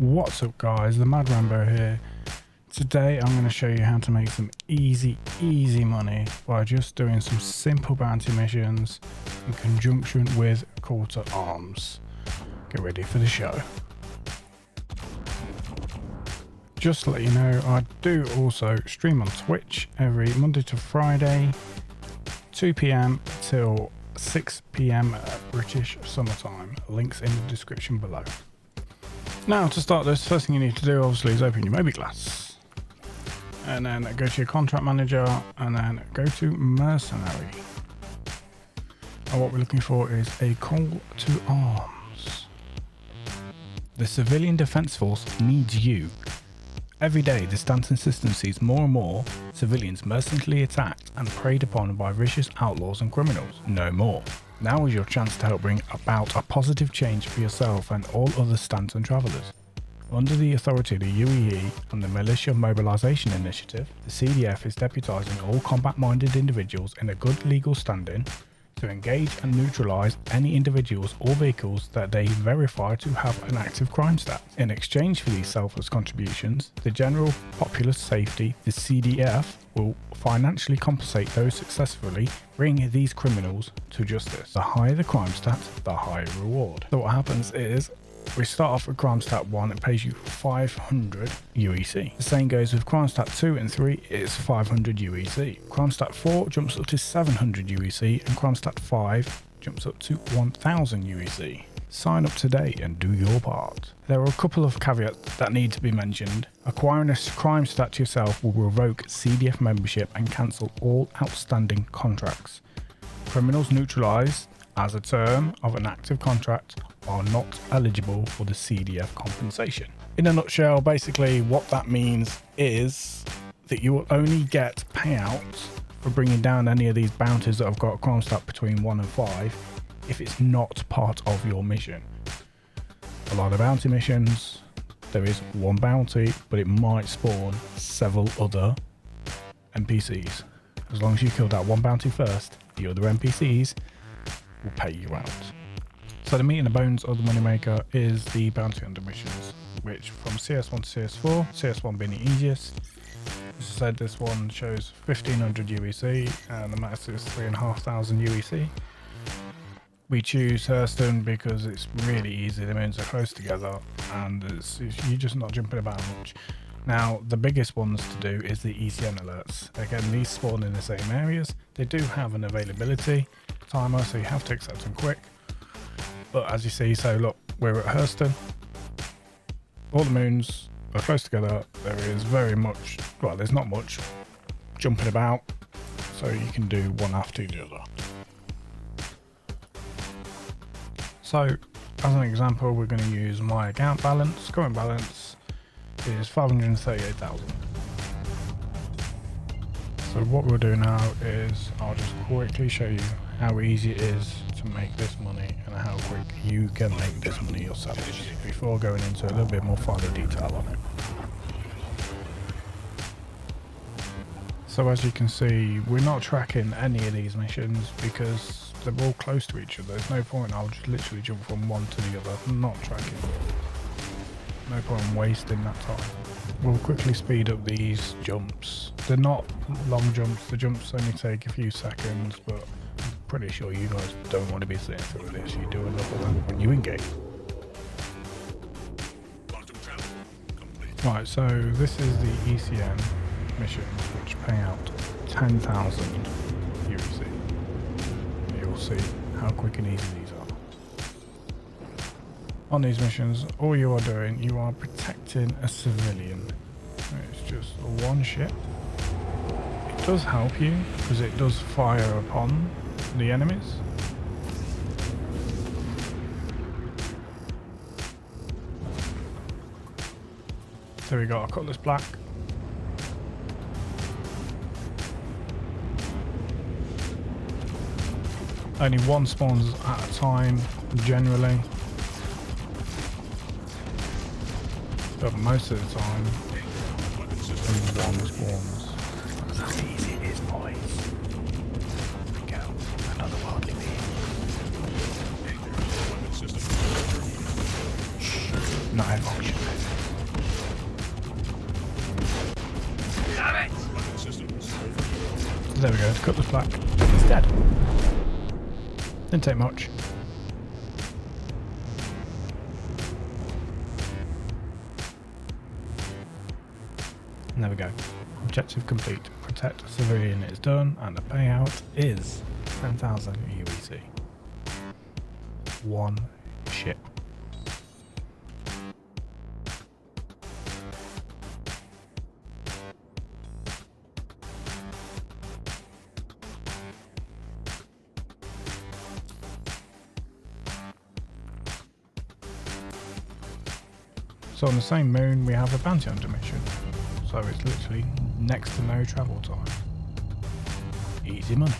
What's up guys, the Mad Rambo here. Today I'm going to show you how to make some easy money by just doing some simple bounty missions in conjunction with call to arms. Get ready for the show. Just to let you know, I do also stream on Twitch every Monday to Friday, 2 PM till 6 PM British summertime. Links in the description below. Now to start this, first thing you need to do obviously is open your Mobiglass and then go to your contract manager and then go to mercenary. And what we're looking for is a call to arms. The civilian defense force needs you. Every day the Stanton system sees more and more civilians mercilessly attacked and preyed upon by vicious outlaws and criminals. No more. Now is your chance to help bring about a positive change for yourself and all other Stanton travellers. Under the authority of the UEE and the Militia Mobilisation Initiative, the CDF is deputising all combat-minded individuals in a good legal standing to engage and neutralise any individuals or vehicles that they verify to have an active crime stat. In exchange for these selfless contributions, the general populace safety, the CDF, will financially compensate those successfully bring these criminals to justice. The higher the crime stat, the higher reward. So what happens is, we start off with crime stat 1, it pays you 500 UEC. The same goes with crime stat 2 and 3, it's 500 UEC. Crime stat 4 jumps up to 700 UEC and crime stat 5 jumps up to 1000 UEC. Sign up today and do your part. There are a couple of caveats that need to be mentioned. Acquiring a crime stat yourself will revoke CDF membership and cancel all outstanding contracts. Criminals neutralised as a term of an active contract are not eligible for the CDF compensation. In a nutshell, basically what that means is that you will only get payouts for bringing down any of these bounties that have got a crime stat between 1 and 5 if it's not part of your mission. A lot of bounty missions, there is one bounty, but it might spawn several other NPCs. As long as you kill that one bounty first, the other NPCs will pay you out. So the meat and the bones of the moneymaker is the bounty hunter missions, which from CS1 to CS4, CS1 being the easiest. As I said, this one shows 1500 UEC and the max is 3500 UEC. We choose Hurston because it's really easy, the moons are close together and you're just not jumping about much. Now the biggest ones to do is the ECN alerts. Again, these spawn in the same areas. They do have an availability timer, so you have to accept them quick. But as you see, so look, we're at Hurston. All the moons are close together. There is very much, well, there's not much jumping about, so you can do one after the other. So, as an example, we're going to use my account balance. Current balance is 538,000. So what we'll do now is I'll just quickly show you how easy it is to make this money and how quick you can make this money yourself before going into a little bit more finer detail on it. So as you can see, we're not tracking any of these missions because they're all close to each other. There's no point, I'll just literally jump from one to the other. I'm not tracking. No point in wasting that time. We'll quickly speed up these jumps. They're not long jumps, the jumps only take a few seconds, but I'm pretty sure you guys don't want to be sitting through this. You do enough of them when you engage. Right, so this is the ECM missions which pay out 10,000 UEC. You'll see how quick and easy these are. On these missions, all you are doing, you are protecting a civilian. It's just one ship. It does help you because it does fire upon the enemies. So we got a Cutlass Black. Only one spawns at a time, generally. But most of the time, only one spawns. That's how easy it is, boys. There we go. Another worldly being. Not everyone should know. So there we go, to cut the slack, it's dead. Didn't take much. And there we go. Objective complete. Protect a civilian is done, and the payout is 10,000 UEC. One ship. So on the same moon we have a bounty hunter mission, so it's literally next to no travel time. Easy money.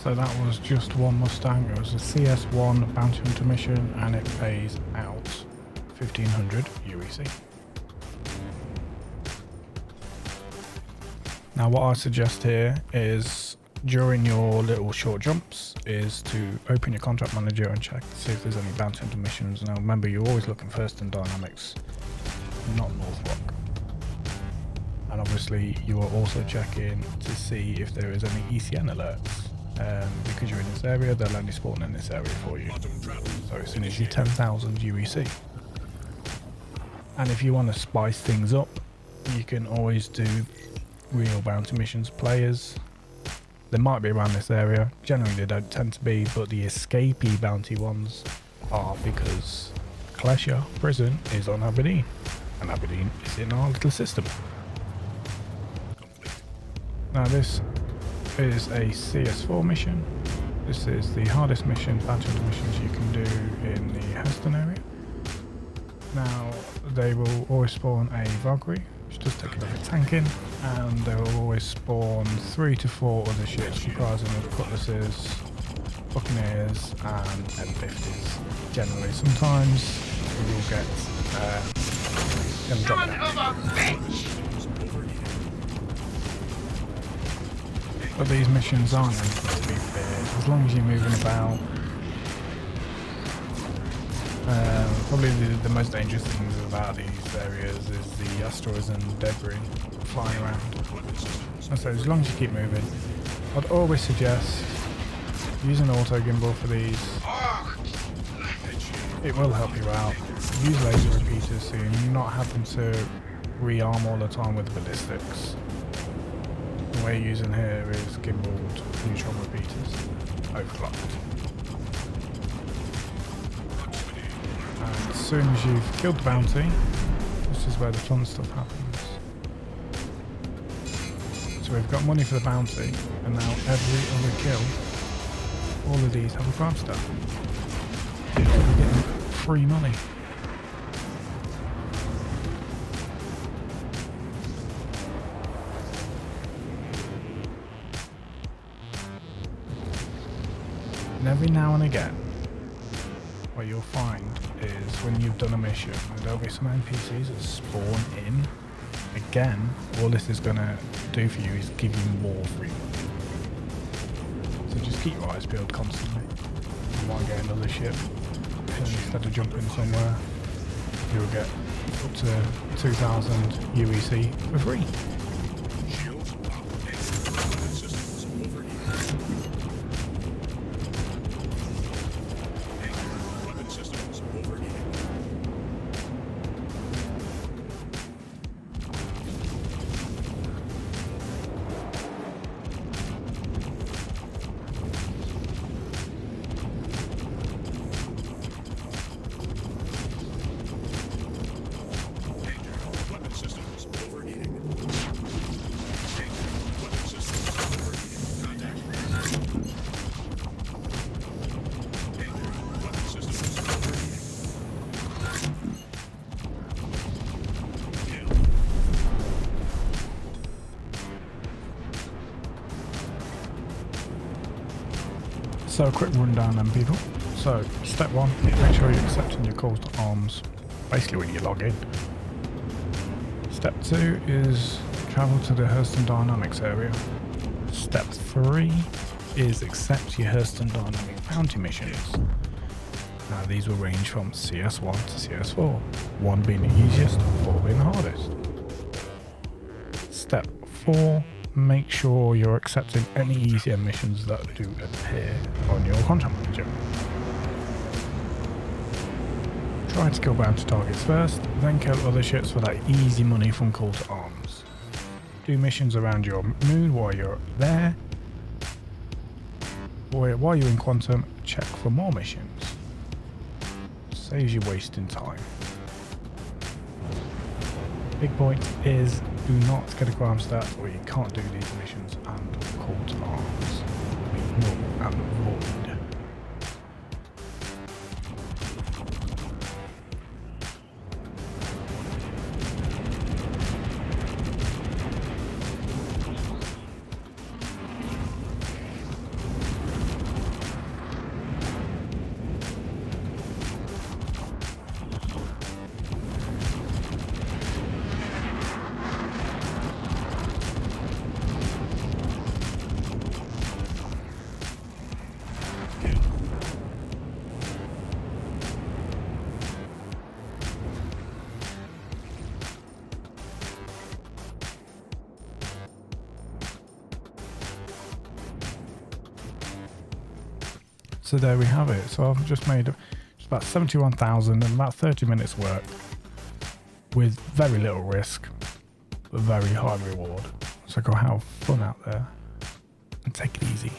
So that was just one Mustang. It was a CS1 bounty hunter mission, and it pays out 1500 UEC. Now what I suggest here is during your little short jumps is to open your contract manager and check to see if there's any bounty hunter missions. Now remember, you're always looking first in Dynamics, not North Rock. And obviously you are also checking to see if there is any ECN alerts. Because you're in this area, they'll only spawn in this area for you. So as soon as you're 10,000 UEC. And if you want to spice things up, you can always do real bounty missions players. They might be around this area. Generally they don't tend to be, but the escapee bounty ones are, because Klesha prison is on Aberdeen. And Aberdeen is in our little system. Now this is a CS4 mission. This is the hardest mission, bounty hunter missions you can do in the Heston area. Now they will always spawn a Valkyrie, which does take a bit of tanking, and they will always spawn 3 to 4 other ships comprising of cutlasses, buccaneers and M50s. Generally, sometimes we will get drop down. But these missions aren't anything to be feared, as long as you're moving about. Probably the most dangerous things about these areas is the asteroids and debris flying around. So as long as you keep moving, I'd always suggest using auto gimbal for these. It will help you out. Use laser repeaters so you're not having to rearm all the time with ballistics. The way you're using here is gimbaled neutron repeaters, overclocked. And as soon as you've killed the bounty, this is where the fun stuff happens. So we've got money for the bounty, and now every other kill, all of these have a crime stat. So we're getting free money. And every now and again, what you'll find is when you've done a mission, there'll be some NPCs that spawn in. Again, all this is going to do for you is give you more free money. So just keep your eyes peeled constantly. You might get another ship, and instead of jumping somewhere, you'll get up to 2,000 UEC for free. So a quick rundown then, people. So, step 1, make sure you're accepting your calls to arms, basically when you log in. Step 2 is travel to the Hurston Dynamics area. Step 3 is accept your Hurston Dynamics bounty missions. Now these will range from CS1 to CS4, 1 being the easiest, 4 being the hardest. Step 4, make sure you're accepting any Ecm missions that do appear on your contract manager. Try to kill bounty targets first, then kill other ships for that easy money from call to arms. Do missions around your moon while you're there. Or while you're in Quantum, check for more missions. Saves you wasting time. Big point is do not get a crime stat or you can't do these missions and call to arms. Ignore and avoid. So there we have it. So I've just made just about 71,000 and about 30 minutes work with very little risk, but very high reward. So go have fun out there and take it easy.